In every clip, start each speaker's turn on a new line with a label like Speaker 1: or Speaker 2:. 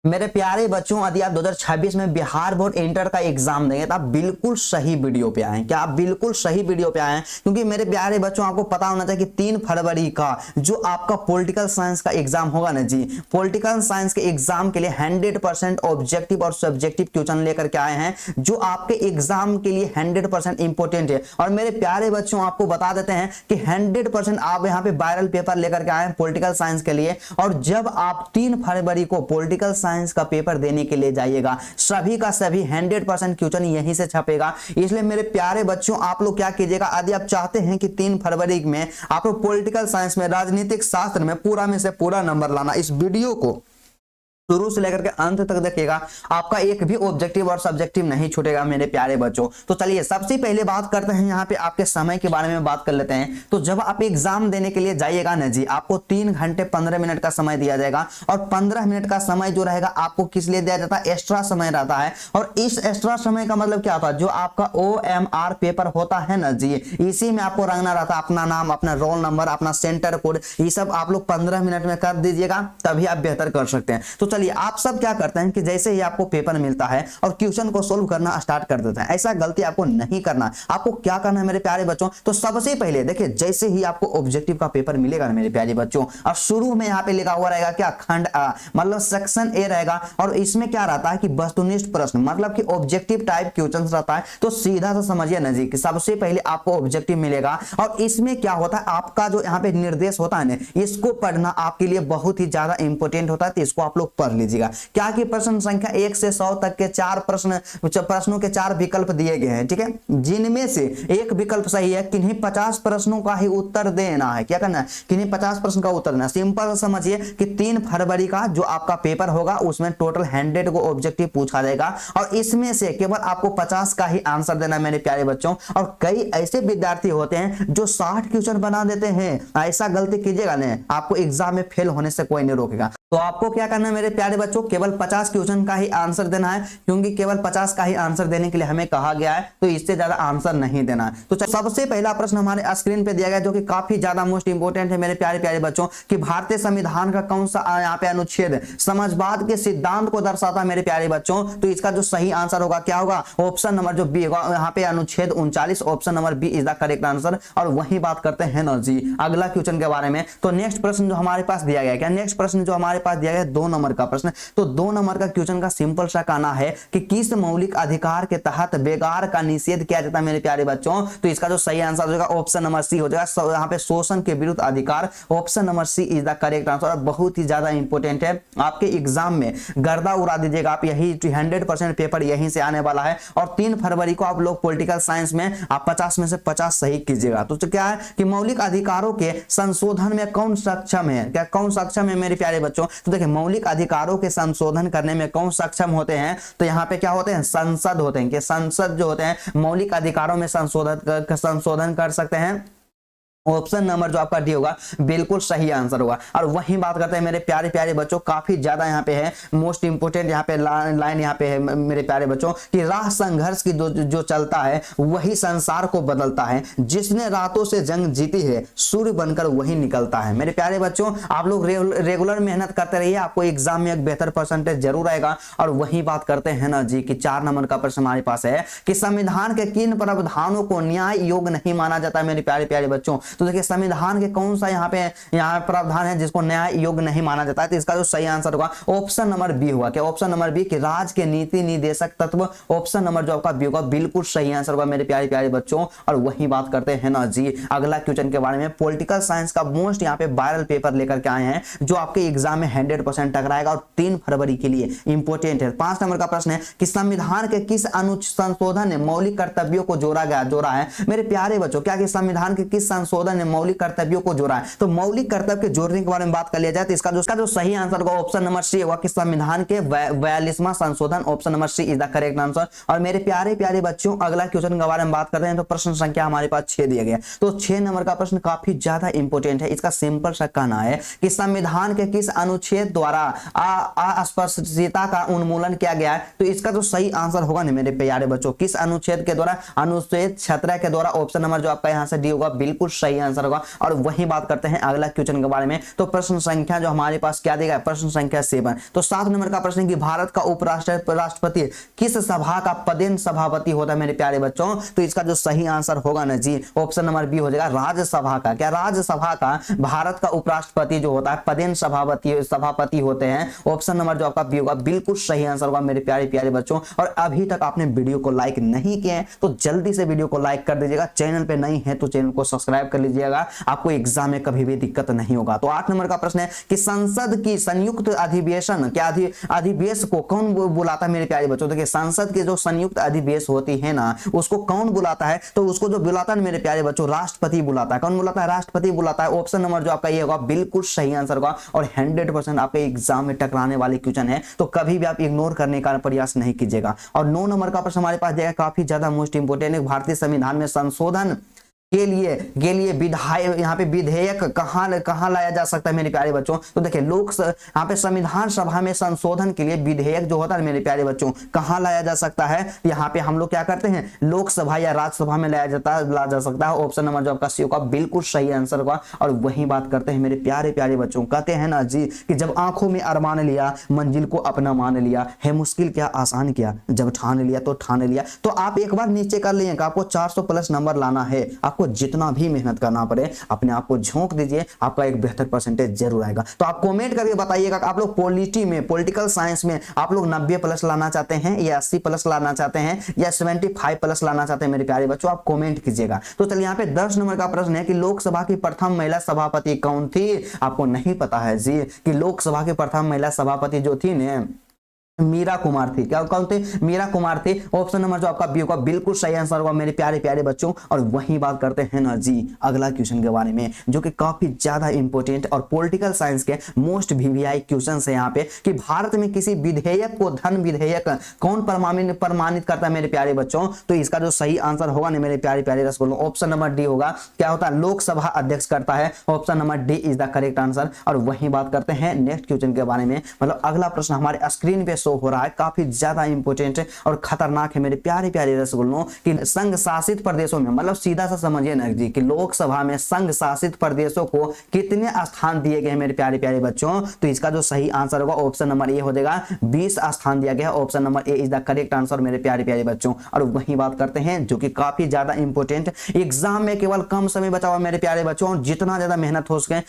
Speaker 1: मेरे प्यारे बच्चों, यदि आप 2026 में बिहार बोर्ड इंटर का एग्जाम देंगे तो आप बिल्कुल सही वीडियो पे आए। क्या आप बिल्कुल सही वीडियो पे आए हैं? क्योंकि मेरे प्यारे बच्चों, आपको पता होना चाहिए कि 3 फरवरी का जो आपका पॉलिटिकल साइंस का एग्जाम होगा ना जी, पॉलिटिकल साइंस के एग्जाम के लिए 100% ऑब्जेक्टिव और सब्जेक्टिव क्वेश्चन लेकर के आए हैं, जो आपके एग्जाम के लिए 100% इंपॉर्टेंट है। और मेरे प्यारे बच्चों, आपको बता देते हैं कि 100% आप यहाँ पे वायरल पेपर लेकर के आए हैं पॉलिटिकल साइंस के लिए। और जब आप 3 फरवरी को पॉलिटिकल साइंस का पेपर देने के लिए जाइएगा, सभी का सभी 100% क्वेश्चन यहीं से छपेगा। इसलिए मेरे प्यारे बच्चों, आप लोग क्या कीजिएगा, यदि आप चाहते हैं कि 3 फरवरी में आप लोग पॉलिटिकल साइंस में, राजनीतिक शास्त्र में पूरा में से पूरा नंबर लाना, इस वीडियो को शुरू से लेकर के अंत तक देखिएगा, आपका एक भी ऑब्जेक्टिव और सब्जेक्टिव नहीं छूटेगा मेरे प्यारे बच्चों। तो चलिए सबसे पहले बात करते हैं यहाँ पे आपके समय के बारे में बात कर लेते हैं। तो जब आप एग्जाम देने के लिए जाइएगा ना जी, आपको 3 घंटे 15 मिनट का समय दिया जाएगा। और 15 मिनट का समय जो रहेगा आपको किस लिए दिया जाता है? एक्स्ट्रा समय रहता है। और इस एक्स्ट्रा समय का मतलब क्या होता है? जो आपका OMR पेपर होता है ना जी, इसी में आपको रंगना रहता है अपना नाम, अपना रोल नंबर, अपना सेंटर कोड। ये सब आप लोग 15 मिनट में कर दीजिएगा, तभी आप बेहतर कर सकते हैं। तो चलिए, आप सब क्या करते हैं कि जैसे ही आपको पेपर मिलता है और क्वेश्चन को सोल्व करना स्टार्ट कर देते हैं। ऐसा गलती आपको नहीं करना। आपको क्या करना है मेरे प्यारे बच्चों? तो सबसे पहले देखिए, जैसे ही आपको ऑब्जेक्टिव का पेपर मिलेगा ना मेरे प्यारे बच्चों, और शुरू में यहाँ पे लिखा हुआ रहेगा क्या? खंड A, मतलब सेक्शन A रहेगा। और इसमें क्या रहता है कि वस्तुनिष्ठ प्रश्न, मतलब कि ऑब्जेक्टिव टाइप क्वेश्चन रहता है। तो सीधा सा समझिए ना जी कि सबसे पहले आपको ऑब्जेक्टिव मिलेगा। और इसमें क्या होता है, आपका जो यहाँ पे निर्देश होता है ना, इसको पढ़ना आपके लिए बहुत ही ज्यादा इंपॉर्टेंट होता है। तो इसको आप लोग पढ़ लीजिएगा। क्या कि प्रश्न संख्या 1 से 100 तक के 4 प्रश्नों के 4 विकल्प दिए गए हैं, ठीक है, जिनमें से एक विकल्प सही है। किन्हीं 50 प्रश्नों का ही उत्तर देना है। क्या करना है? किन्हीं 50 प्रश्न का उत्तर देना। सिंपल समझिए कि 3 फरवरी का जो आपका पेपर होगा उसमें टोटल 100 को ऑब्जेक्टिव पूछा जाएगा, और इसमें से केवल आपको 50 का ही आंसर देना है मेरे प्यारे बच्चों। और कई ऐसे विद्यार्थी होते हैं जो 60 क्वेश्चन बना देते हैं। ऐसा गलती कीजिएगा नहीं, आपको एग्जाम में फेल होने से कोई नहीं रोकेगा। तो आपको क्या करना है मेरे प्यारे बच्चों? केवल 50 क्वेश्चन का ही आंसर देना है, क्योंकि केवल 50 का ही आंसर देने के लिए हमें कहा गया है। तो इससे ज्यादा आंसर नहीं देना है। तो सबसे पहला प्रश्न हमारे स्क्रीन पे दिया गया, जो कि काफी ज्यादा मोस्ट इंपोर्टेंट है मेरे प्यारे प्यारे बच्चों, कि भारतीय संविधान का कौन सा यहाँ पे अनुच्छेद समाजवाद के सिद्धांत को दर्शाता है मेरे प्यारे बच्चों? तो इसका जो सही आंसर होगा क्या होगा? ऑप्शन नंबर जो बी होगा, यहाँ पे अनुच्छेद 39, option number b is the correct answer. और वही बात करते हैं ना जी अगला क्वेश्चन के बारे में। तो नेक्स्ट प्रश्न जो हमारे पास दिया गया, क्या नेक्स्ट प्रश्न जो हमारे पास दिया गया 2 नंबर का प्रश्न। तो 2 नंबर का क्वेश्चन का सिंपल सा कहना है कि किस मौलिक अधिकार के तहत बेगार का निषेध किया जाता है मेरे प्यारे बच्चों? तो इसका जो सही आंसर होगा ऑप्शन नंबर सी हो जाएगा। यहाँ पे शोषण के विरुद्ध अधिकार, option number c is the correct answer. और बहुत ही ज्यादा इंपॉर्टेंट है, आपके एग्जाम में गर्दा उड़ा दीजिएगा आप, यही 100% पेपर यहीं से आने वाला है। और 3 फरवरी को आप लोग पॉलिटिकल साइंस में आप 50 में से 50 सही कीजिएगा। तो क्या है कि मौलिक अधिकारों के संशोधन में कौन सक्षम है? क्या कौन सक्षम है मेरे प्यारे बच्चों? तो देखिए, मौलिक अधिकारों के संशोधन करने में कौन सक्षम होते हैं? तो यहाँ पे क्या होते हैं? संसद होते हैं। कि संसद जो होते हैं मौलिक अधिकारों में संशोधन कर सकते हैं। ऑप्शन नंबर जो आपका डी होगा बिल्कुल सही आंसर होगा। और वही बात करते हैं मेरे प्यारे प्यारे बच्चों, काफी ज्यादा यहाँ पे है मोस्ट इंपोर्टेंट यहाँ पे लाइन यहाँ पे है मेरे प्यारे बच्चों, कि राह संघर्ष की जो चलता है वही संसार को बदलता है। जिसने रातों से जंग जीती है सूर्य बनकर वही निकलता है। मेरे प्यारे बच्चों, आप लोग रेगुलर मेहनत करते रहिए, आपको एग्जाम में एक बेहतर परसेंटेज जरूर आएगा। और वही बात करते हैं ना जी कि 4 नंबर का प्रश्न हमारे पास है कि संविधान के किन प्रावधानों को न्याय योग्य नहीं माना जाता है मेरे प्यारे प्यारे बच्चों? तो देखिए, संविधान के कौन सा यहाँ प्रावधान है जिसको न्याय योग्य नहीं माना जाता है? तो इसका जो सही आंसर होगा ऑप्शन नंबर बी होगा। क्या ऑप्शन नंबर बी कि राज्य के नीति निर्देशक तत्व, ऑप्शन नंबर जो आपका बी होगा बिल्कुल सही आंसर होगा मेरे प्यारे प्यारे बच्चों। और वही बात करते हैं ना जी अगला क्वेश्चन के बारे में। पॉलिटिकल साइंस का मोस्ट यहाँ पे वायरल पेपर लेकर के आए हैं, जो आपके एग्जाम में 100% टकराएगा और 3 फरवरी के लिए इंपोर्टेंट है। 5 नंबर का प्रश्न है कि संविधान के किस अनुसंशोधन ने मौलिक कर्तव्यों को जोड़ा है मेरे प्यारे बच्चों? क्या कि संविधान के किस संशोधन ने मौलिक कर्तव्यों को जोड़ा है? तो मौलिक कर्तव्य के जोड़ने के बारे में बात कर लिया जाए तो इसका जो सही आंसर होगा ऑप्शन नंबर सी होगा कि संविधान के 42वां संशोधन, option number c is the correct answer. और मेरे प्यारे प्यारे बच्चों, अगला क्वेश्चन के बारे में बात करते हैं। तो प्रश्न संख्या हमारे पास 6 दिया गया। तो 6 नंबर का प्रश्न काफी ज्यादा इंपॉर्टेंट है। इसका सिंपल सा कहना है कि संविधान के किस अनुच्छेद द्वारा अस्पृश्यता का उन्मूलन किया गया है? तो इसका जो सही आंसर होगा ना मेरे प्यारे बच्चों, किस अनुच्छेद के द्वारा? अनुच्छेद 17 के द्वारा। ऑप्शन नंबर जो आपका यहाँ से डी होगा बिल्कुल सही सही आंसर होगा। और वही बात करते हैं अगला क्वेश्चन के बारे में। तो प्रश्न संख्या जो हमारे पास क्या देगा, प्रश्न संख्या 7। तो 7 नंबर का प्रश्न है कि भारत का उपराष्ट्रपति किस सभा का पदेन सभापति होता है मेरे प्यारे बच्चों। तो इसका जो सही आंसर होगा ना जी, ऑप्शन नंबर बी हो जाएगा, राज्यसभा का। क्या राज्यसभा का भारत का उपराष्ट्रपति जो होता है पदेन सभापति होते हैं। ऑप्शन नंबर जो आपका बी होगा बिल्कुल सही आंसर होगा मेरे प्यारे प्यारे बच्चों। और अभी तक आपने वीडियो को लाइक नहीं किया है तो जल्दी से वीडियो को लाइक कर दीजिएगा। चैनल पे नहीं है तो चैनल को सब्सक्राइब कर लीजिएगा, आपको एग्जाम में कभी भी दिक्कत नहीं होगा। तो 8 नंबर का प्रश्न है कि संसद की संयुक्त अधिवेशन क्या अधिवेश को कौन बुलाता है मेरे प्यारे बच्चों। देखिए संसद के जो संयुक्त अधिवेश होती है ना उसको कौन बुलाता है, तो उसको जो बुलाता है मेरे प्यारे बच्चों राष्ट्रपति बुलाता है। कौन बुलाता है, राष्ट्रपति बुलाता है। ऑप्शन नंबर जो आपका ये होगा बिल्कुल सही आंसर होगा और 100% आपके एग्जाम में टकराने वाली क्वेश्चन है, तो कभी भी आप इग्नोर करने का प्रयास नहीं कीजिएगा। और 9 नंबर का प्रश्न हमारे पास जाएगा, काफी ज्यादा मोस्ट इंपोर्टेंट है, भारतीय संविधान में संशोधन के लिए विधायक यहाँ पे विधेयक कहाँ लाया जा सकता है मेरे प्यारे बच्चों। तो देखिए यहाँ पे संविधान सभा में संशोधन के लिए विधेयक जो होता है मेरे प्यारे बच्चों कहाँ लाया जा सकता है। यहाँ पे हम लोग क्या करते हैं, लोकसभा या राज्यसभा में लाया जा सकता है। ऑप्शन नंबर जो आपका सी होगा बिल्कुल सही आंसर होगा। और वही बात करते हैं मेरे प्यारे प्यारे बच्चों, कहते हैं ना जी कि जब आंखों में अरमान लिया मंजिल को अपना मान लिया, है मुश्किल क्या आसान किया, जब ठान लिया तो ठान लिया। तो आप एक बार नीचे कर लिए, आपको 400+ नंबर लाना है, आपको जितना भी मेहनत करना पड़े अपने आप को झोंक दीजिए, आपका एक बेहतर परसेंटेज जरूर आएगा। तो आप कमेंट करके बताइएगा आप लोग पॉलिटिकल साइंस में आप लोग 90+ लाना चाहते हैं या 80+ लाना चाहते हैं या 75+ लाना चाहते हैं मेरे प्यारे बच्चों, आप कमेंट कीजिएगा। तो चलिए यहाँ पे 10 नंबर का प्रश्न है कि लोकसभा की प्रथम महिला सभापति कौन थी। आपको नहीं पता है जी कि लोकसभा की प्रथम महिला सभापति जो थी ने मीरा कुमार थी। क्या कौन थे, मीरा कुमार थे। ऑप्शन नंबर जो आपका बी होगा बिल्कुल सही आंसर होगा मेरे प्यारे प्यारे बच्चों। और वही बात करते हैं ना जी अगला क्वेश्चन के बारे में जो कि काफी ज्यादा इंपॉर्टेंट और पॉलिटिकल साइंस के मोस्ट वीवीआई क्वेश्चन है यहाँ पे कि भारत में किसी विधेयक को धन विधेयक कौन प्रमाणित करता है मेरे प्यारे बच्चों। तो इसका जो सही आंसर होगा ना मेरे प्यारे प्यारे रसगुल्लों, ऑप्शन नंबर डी होगा। क्या होता है, लोकसभा अध्यक्ष करता है। Option number D is the correct answer. और वही बात करते हैं नेक्स्ट क्वेश्चन के बारे में, मतलब अगला प्रश्न हमारे स्क्रीन पे हो रहा है, काफी ज्यादा इंपोर्टेंट है और खतरनाक है मेरे प्यारे प्यारे रसगुल्लों कि संघ शासित प्रदेशों में, मतलब सीधा सा समझिए ना जी कि लोकसभा में संघ शासित प्रदेशों को कितने स्थान दिए गए हैं मेरे प्यारे प्यारे बच्चों। तो इसका जो सही आंसर होगा ऑप्शन नंबर ए हो जाएगा, 20 स्थान दिया गया है। Option number a is the correct answer मेरे प्यारे प्यारे बच्चों। और वही बात करते हैं जो कि काफी ज्यादा इंपोर्टेंट, एग्जाम में केवल कम समय बचा हुआ मेरे प्यारे बच्चों, जितना ज्यादा मेहनत हो सके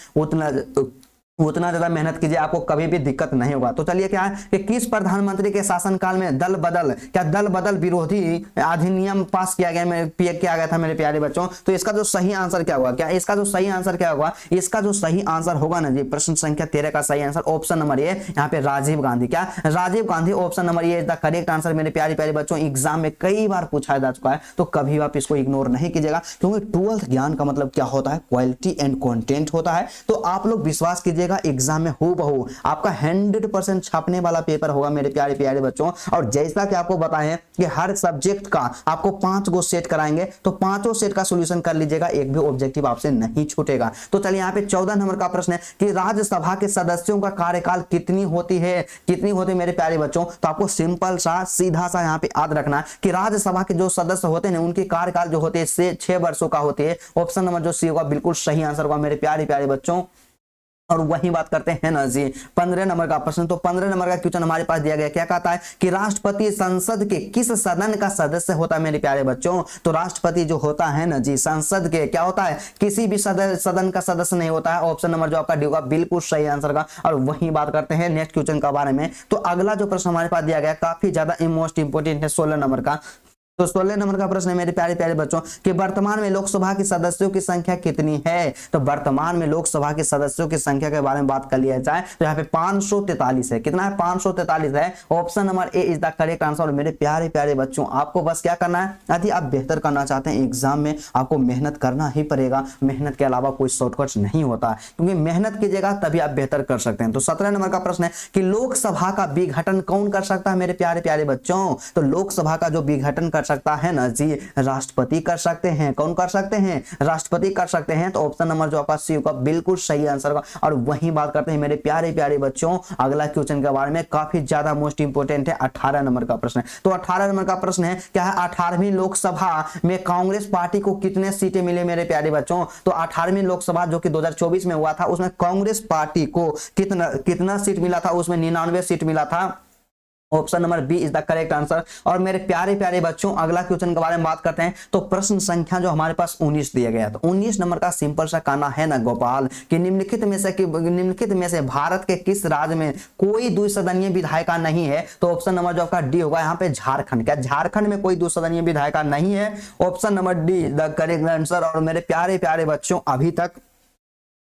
Speaker 1: उतना ज्यादा मेहनत कीजिए, आपको कभी भी दिक्कत नहीं होगा। तो चलिए क्या है कि किस प्रधानमंत्री के शासनकाल में दल बदल विरोधी अधिनियम पास किया गया था मेरे प्यारे बच्चों। तो इसका जो सही आंसर क्या होगा, क्या इसका जो सही आंसर क्या होगा, इसका जो सही आंसर होगा ना जी प्रश्न संख्या 13 का सही आंसर ऑप्शन नंबर ए, यहाँ पे राजीव गांधी। क्या Rajiv Gandhi, option number a is the correct answer मेरे प्यारे प्यारे बच्चों। एग्जाम में कई बार पूछा जा चुका है तो कभी आप इसको इग्नोर नहीं कीजिएगा, क्योंकि 12th ज्ञान का मतलब क्या होता है, क्वालिटी एंड कंटेंट होता है। तो आप लोग विश्वास कीजिए एग्जाम में हूबहू आपका 100% छापने वाला पेपर होगा मेरे प्यारे प्यारे बच्चों। और जैसा कि आपको बताएं कि हर सब्जेक्ट का आपको 5 गो सेट कराएंगे, तो 5 सेट का सॉल्यूशन कर लीजिएगा, एक भी ऑब्जेक्टिव आपसे नहीं छूटेगा। तो चलिए यहाँ पे 14 नंबर का प्रश्न है कि राज्यसभा के सदस्यों का कार्यकाल कितनी होती है मेरे प्यारे बच्चों। तो आपको सिंपल सा सीधा सा यहाँ पे याद रखना कि राज्यसभा के जो सदस्य होते हैं उनके कार्यकाल जो होते हैं 6 वर्षों का होते हैं। ऑप्शन नंबर जो सी होगा बिल्कुल सही आंसर होगा मेरे प्यारे प्यारे बच्चों। और वही बात करते हैं ना जी 15 नंबर का प्रश्न। तो 15 नंबर का क्वेश्चन हमारे पास दिया गया, क्या कहता है कि राष्ट्रपति संसद के किस सदन का सदस्य होता है मेरे प्यारे बच्चों। तो राष्ट्रपति जो होता है ना जी संसद के क्या होता है, किसी भी सदन का सदस्य नहीं होता है। ऑप्शन नंबर जो आपका डी होगा बिल्कुल सही आंसर का। और वही बात करते हैं नेक्स्ट क्वेश्चन का बारे में। तो अगला जो प्रश्न हमारे पास दिया गया काफी ज्यादा मोस्ट इंपोर्टेंट है 16 नंबर का। तो 16 नंबर का प्रश्न है मेरे प्यारे प्यारे बच्चों कि वर्तमान में लोकसभा के सदस्यों की संख्या कितनी है। तो वर्तमान में लोकसभा के सदस्यों की संख्या के बारे में बात कर लिया जाए तो यहाँ पे 543 है। कितना है, 543 है। Option number a is the correct answer. मेरे प्यारे प्यारे बच्चों आपको बस क्या करना है, यदि आप बेहतर करना चाहते हैं एग्जाम में आपको मेहनत करना ही पड़ेगा। मेहनत के अलावा कोई शॉर्टकट नहीं होता, क्योंकि मेहनत कीजिएगा तभी आप बेहतर कर सकते हैं। तो 17 नंबर का प्रश्न है कि लोकसभा का विघटन कौन कर सकता है मेरे प्यारे प्यारे बच्चों। तो लोकसभा का जो विघटन कर सकता है ना जी, राष्ट्रपति कर सकते हैं। कौन कर सकते हैं? राष्ट्रपति कर सकते हैं। तो ऑप्शन नंबर जो आपका सी होगा बिल्कुल सही आंसर होगा। और वही बात करते हैं मेरे प्यारे प्यारे बच्चों अगला क्वेश्चन के बारे में, काफी ज्यादा मोस्ट इंपोर्टेंट है। 18 नंबर का प्रश्न है। तो 18 नंबर का प्रश्न है, क्या है 18वीं लोकसभा में कांग्रेस पार्टी को कितने सीटें मिले मेरे प्यारे बच्चों? तो 18वीं लोकसभा जो कि 2024 में हुआ था, उसमें कांग्रेस पार्टी को कितना सीट मिला था? उसमें 99 सीट मिला था। Option number b is the correct answer. और मेरे प्यारे प्यारे बच्चों अगला क्वेश्चन के बारे में बात करते हैं। तो प्रश्न संख्या जो हमारे पास 19 दिया गया, तो 19 नंबर का सिंपल सा कहना है ना गोपाल कि निम्नलिखित में से भारत के किस राज्य में कोई द्विसदनीय विधायिका नहीं है? तो ऑप्शन नंबर जो आपका डी होगा यहाँ पे झारखंड। क्या झारखंड में कोई द्विसदनीय विधायिका नहीं है? Option number D the correct answer. और मेरे प्यारे प्यारे बच्चों अभी तक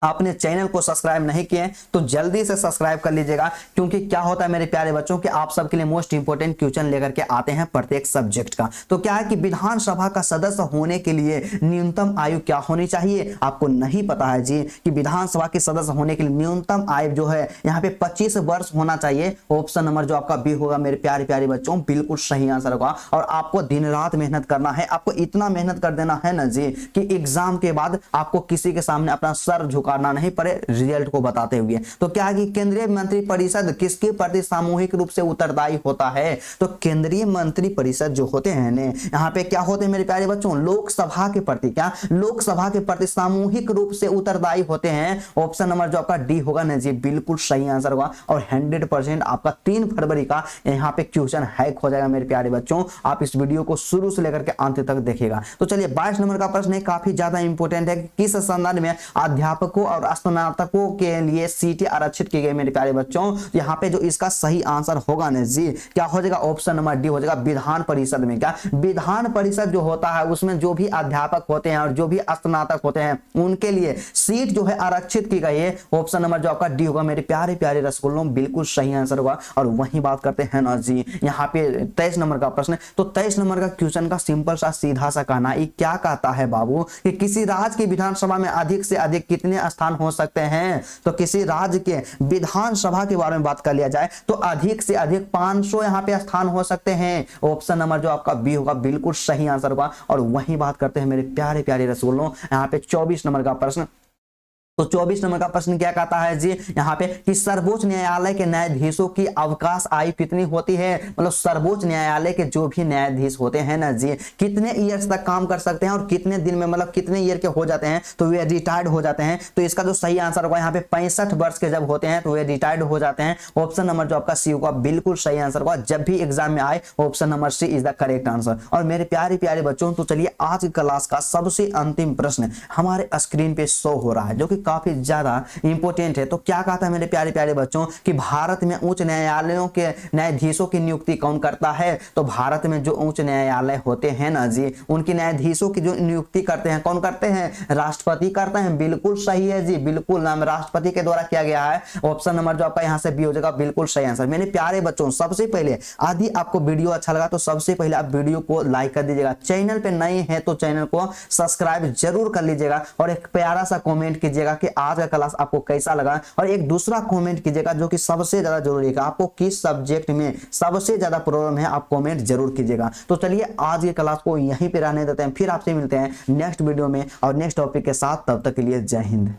Speaker 1: आपने चैनल को सब्सक्राइब नहीं किए तो जल्दी से सब्सक्राइब कर लीजिएगा, क्योंकि क्या होता है मेरे प्यारे बच्चों कि आप सबके लिए मोस्ट इंपोर्टेंट क्वेश्चन लेकर के आते हैं प्रत्येक सब्जेक्ट का। तो क्या है कि विधानसभा का सदस्य होने के लिए न्यूनतम आयु क्या होनी चाहिए? आपको नहीं पता है जी कि विधानसभा के सदस्य होने के लिए न्यूनतम आयु जो है यहाँ पे 25 वर्ष होना चाहिए। ऑप्शन नंबर जो आपका बी होगा मेरे प्यारे प्यारे बच्चों बिल्कुल सही आंसर होगा। और आपको दिन रात मेहनत करना है, आपको इतना मेहनत कर देना है ना जी कि एग्जाम के बाद आपको किसी के सामने अपना सर झुकाना नहीं पड़े रिजल्ट को बताते हुए। तो क्या है कि केंद्रीय मंत्रिपरिषद किसके प्रति सामूहिक रूप से उत्तरदायी होता है? तो केंद्रीय मंत्रिपरिषद जो होते हैं ने यहाँ पे क्या होते हैं मेरे प्यारे बच्चों? लोकसभा के प्रति, क्या लोकसभा के प्रति सामूहिक रूप से उत्तरदायी होते हैं। ऑप्शन नंबर जो आपका डी होगा ना जी बिल्कुल सही आंसर होगा। और 100% आपका 3 फरवरी का यहाँ पे क्वेश्चन हैक हो जाएगा मेरे प्यारे बच्चों। आप इस वीडियो को शुरू से लेकर के अंत तक देखिएगा। तो चलिए 22 नंबर का प्रश्न है, काफी ज्यादा इंपोर्टेंट है। किस संदर्भ में अध्यापकों और स्नातकों के लिए सीटें आरक्षित की गई मेरे प्यारे बच्चों? यहाँ पे जो इसका सही आंसर होगा ना जी क्या हो जाएगा? ऑप्शन नंबर डी हो जाएगा विधान परिषद में। क्या विधान परिषद जो होता है उसमें जो भी अध्यापक होते हैं और जो भी स्नातक होते हैं उनके लिए सीट जो है आरक्षित की गई है। ऑप्शन नंबर जो आपका डी होगा मेरे प्यारे प्यारे रसगुल्लों बिल्कुल सही आंसर होगा। और वही बात करते हैं ना जी यहाँ पे 23 नंबर का प्रश्न। तो 23 नंबर का क्वेश्चन का सिंपल सा सीधा सा कहना ये क्या कहता है बाबू कि किसी राज्य की विधानसभा में अधिक से अधिक कितने स्थान हो सकते हैं? तो किसी राज्य के विधानसभा के बारे में बात कर लिया जाए तो अधिक से अधिक 500 यहाँ पे स्थान हो सकते हैं। ऑप्शन नंबर जो आपका बी होगा बिल्कुल सही आंसर होगा। और वही बात करते हैं मेरे प्यारे प्यारे रसगुल्लों यहाँ पे 24 नंबर का प्रश्न। तो 24 नंबर का प्रश्न क्या कहता है जी यहाँ पे कि सर्वोच्च न्यायालय के न्यायाधीशों की अवकाश आयु कितनी होती है? मतलब सर्वोच्च न्यायालय के जो भी न्यायाधीश होते हैं ना जी कितने ईयर्स तक काम कर सकते हैं और कितने दिन में मतलब कितने ईयर के हो जाते हैं तो वे रिटायर्ड हो जाते हैं? तो इसका जो सही आंसर होगा यहाँ पे 65 वर्ष के जब होते हैं तो वे रिटायर्ड हो जाते हैं। ऑप्शन नंबर जो आपका सी होगा बिल्कुल सही आंसर होगा। जब भी एग्जाम में आए option number c is the correct answer. और मेरे प्यारे प्यारे बच्चों तो चलिए आज की क्लास का सबसे अंतिम प्रश्न हमारे स्क्रीन पे शो हो रहा है जो कि काफी ज्यादा इंपोर्टेंट है। तो क्या कहता है मेरे प्यारे प्यारे बच्चों कि भारत में उच्च न्यायालयों के न्यायाधीशों की नियुक्ति कौन करता है? तो भारत में जो उच्च न्यायालय होते हैं ना जी उनकी न्यायाधीशों की जो नियुक्ति करते हैं कौन करते हैं? राष्ट्रपति करते हैं। बिल्कुल सही है जी, बिल्कुल नाम राष्ट्रपति के द्वारा किया गया है। ऑप्शन नंबर जो आपका यहाँ से बी हो जाएगा बिल्कुल सही आंसर। मेरे प्यारे बच्चों सबसे पहले यदि आपको वीडियो अच्छा लगा तो सबसे पहले आप वीडियो को लाइक कर दीजिएगा। चैनल पे नए हैं तो चैनल को सब्सक्राइब जरूर कर लीजिएगा और एक प्यारा सा कमेंट कीजिएगा कि आज का क्लास आपको कैसा लगा। और एक दूसरा कमेंट कीजिएगा जो कि सबसे ज्यादा जरूरी है, आपको किस सब्जेक्ट में सबसे ज्यादा प्रॉब्लम है आप कमेंट जरूर कीजिएगा। तो चलिए आज की क्लास को यहीं पे रहने देते हैं, फिर आपसे मिलते हैं नेक्स्ट वीडियो में और नेक्स्ट टॉपिक के साथ। तब तक के लिए जय हिंद।